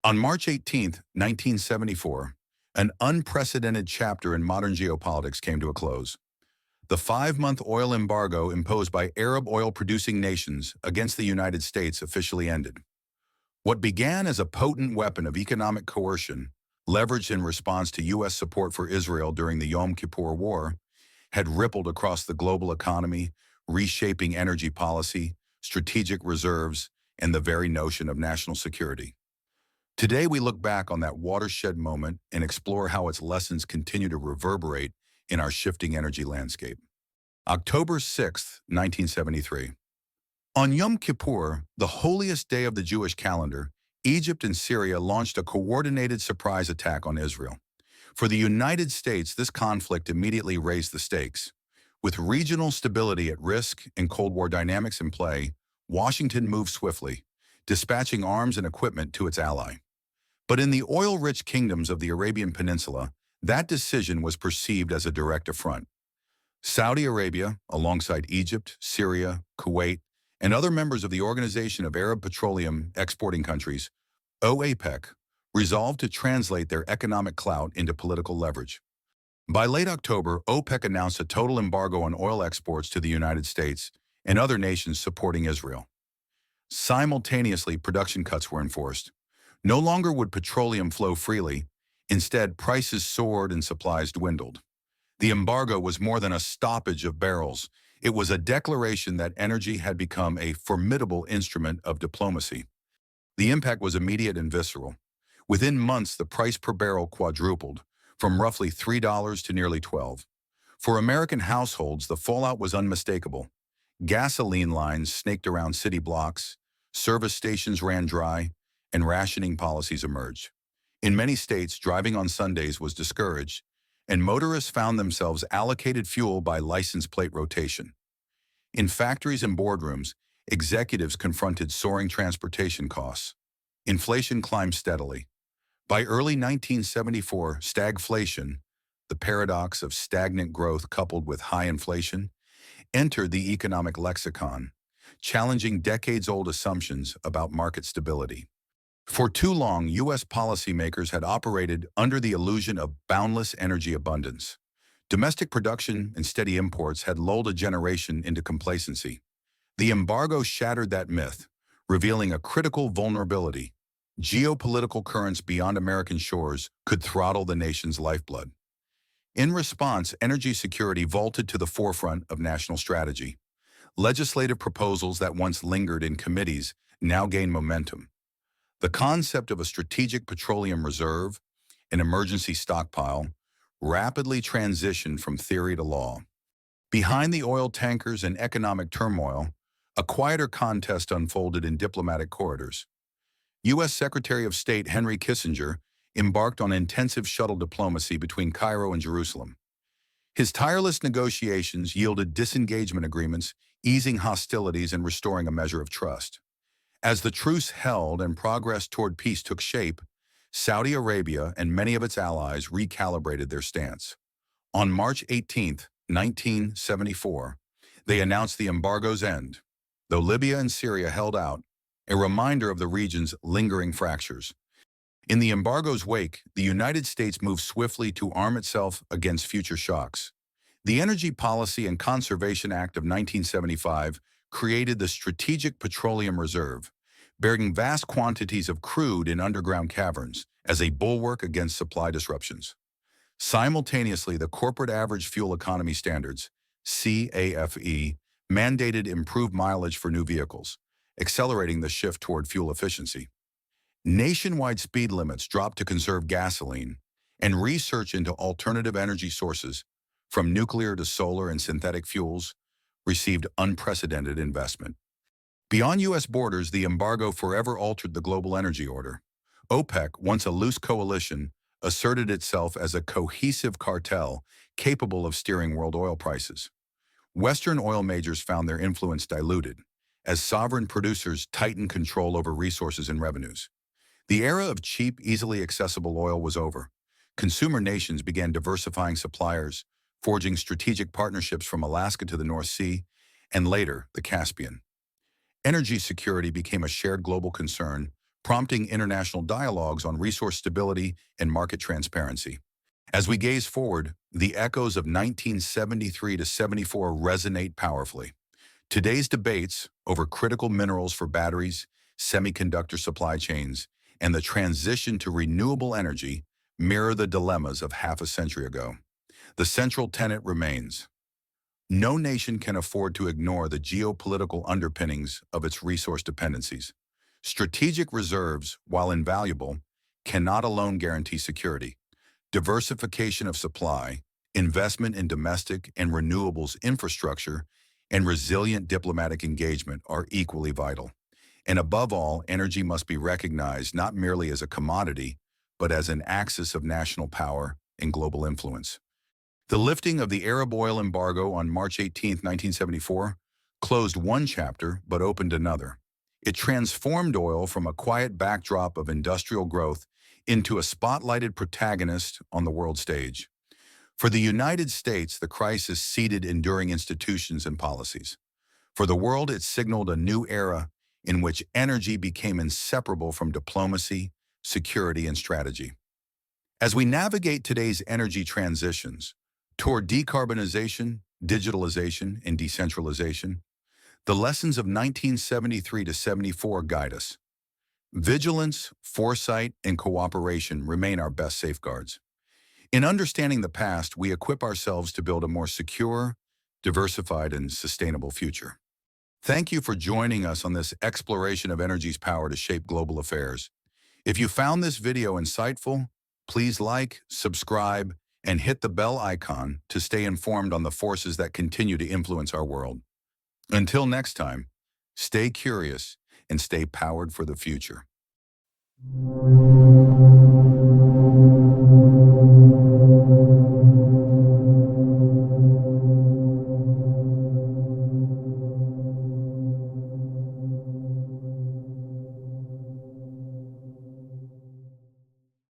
On March 18, 1974, an unprecedented chapter in modern geopolitics came to a close. The 5-month oil embargo imposed by Arab oil-producing nations against the United States officially ended. What began as a potent weapon of economic coercion, leveraged in response to U.S. support for Israel during the Yom Kippur War, had rippled across the global economy, reshaping energy policy, strategic reserves, and the very notion of national security. Today, we look back on that watershed moment and explore how its lessons continue to reverberate in our shifting energy landscape. October 6, 1973. On Yom Kippur, the holiest day of the Jewish calendar, Egypt and Syria launched a coordinated surprise attack on Israel. For the United States, this conflict immediately raised the stakes. With regional stability at risk and Cold War dynamics in play, Washington moved swiftly, dispatching arms and equipment to its ally. But in the oil-rich kingdoms of the Arabian Peninsula, that decision was perceived as a direct affront. Saudi Arabia, alongside Egypt, Syria, Kuwait, and other members of the Organization of Arab Petroleum Exporting Countries, OAPEC, resolved to translate their economic clout into political leverage. By late October, OPEC announced a total embargo on oil exports to the United States and other nations supporting Israel. Simultaneously, production cuts were enforced. No longer would petroleum flow freely. Instead, prices soared and supplies dwindled. The embargo was more than a stoppage of barrels. It was a declaration that energy had become a formidable instrument of diplomacy. The impact was immediate and visceral. Within months, the price per barrel quadrupled, from roughly $3 to nearly $12. For American households, the fallout was unmistakable. Gasoline lines snaked around city blocks, service stations ran dry, and rationing policies emerged. In many states, driving on Sundays was discouraged, and motorists found themselves allocated fuel by license plate rotation. In factories and boardrooms, executives confronted soaring transportation costs. Inflation climbed steadily. By early 1974, stagflation, the paradox of stagnant growth coupled with high inflation, entered the economic lexicon, challenging decades-old assumptions about market stability. For too long, U.S. policymakers had operated under the illusion of boundless energy abundance. Domestic production and steady imports had lulled a generation into complacency. The embargo shattered that myth, revealing a critical vulnerability. Geopolitical currents beyond American shores could throttle the nation's lifeblood. In response, energy security vaulted to the forefront of national strategy. Legislative proposals that once lingered in committees now gained momentum. The concept of a strategic petroleum reserve, an emergency stockpile, rapidly transitioned from theory to law. Behind the oil tankers and economic turmoil, a quieter contest unfolded in diplomatic corridors. U.S. Secretary of State Henry Kissinger embarked on intensive shuttle diplomacy between Cairo and Jerusalem. His tireless negotiations yielded disengagement agreements, easing hostilities and restoring a measure of trust. As the truce held and progress toward peace took shape, Saudi Arabia and many of its allies recalibrated their stance. On March 18, 1974, they announced the embargo's end, though Libya and Syria held out, a reminder of the region's lingering fractures. In the embargo's wake, the United States moved swiftly to arm itself against future shocks. The Energy Policy and Conservation Act of 1975 created the Strategic Petroleum Reserve, bearing vast quantities of crude in underground caverns as a bulwark against supply disruptions. Simultaneously, the Corporate Average Fuel Economy Standards, CAFE, mandated improved mileage for new vehicles, accelerating the shift toward fuel efficiency. Nationwide speed limits dropped to conserve gasoline, and research into alternative energy sources, from nuclear to solar and synthetic fuels, received unprecedented investment. Beyond U.S. borders, the embargo forever altered the global energy order. OPEC, once a loose coalition, asserted itself as a cohesive cartel capable of steering world oil prices. Western oil majors found their influence diluted, as sovereign producers tightened control over resources and revenues. The era of cheap, easily accessible oil was over. Consumer nations began diversifying suppliers, forging strategic partnerships from Alaska to the North Sea, and later, the Caspian. Energy security became a shared global concern, prompting international dialogues on resource stability and market transparency. As we gaze forward, the echoes of 1973 to 74 resonate powerfully. Today's debates over critical minerals for batteries, semiconductor supply chains, and the transition to renewable energy mirror the dilemmas of half a century ago. The central tenet remains: no nation can afford to ignore the geopolitical underpinnings of its resource dependencies. Strategic reserves, while invaluable, cannot alone guarantee security. Diversification of supply, investment in domestic and renewables infrastructure, and resilient diplomatic engagement are equally vital. And above all, energy must be recognized not merely as a commodity, but as an axis of national power and global influence. The lifting of the Arab oil embargo on March 18, 1974, closed one chapter but opened another. It transformed oil from a quiet backdrop of industrial growth into a spotlighted protagonist on the world stage. For the United States, the crisis seeded enduring institutions and policies. For the world, it signaled a new era in which energy became inseparable from diplomacy, security, and strategy. As we navigate today's energy transitions toward decarbonization, digitalization, and decentralization, the lessons of 1973 to 74 guide us. Vigilance, foresight, and cooperation remain our best safeguards. In understanding the past, we equip ourselves to build a more secure, diversified, and sustainable future. Thank you for joining us on this exploration of energy's power to shape global affairs. If you found this video insightful, please like, subscribe, and hit the bell icon to stay informed on the forces that continue to influence our world. Until next time, stay curious and stay powered for the future.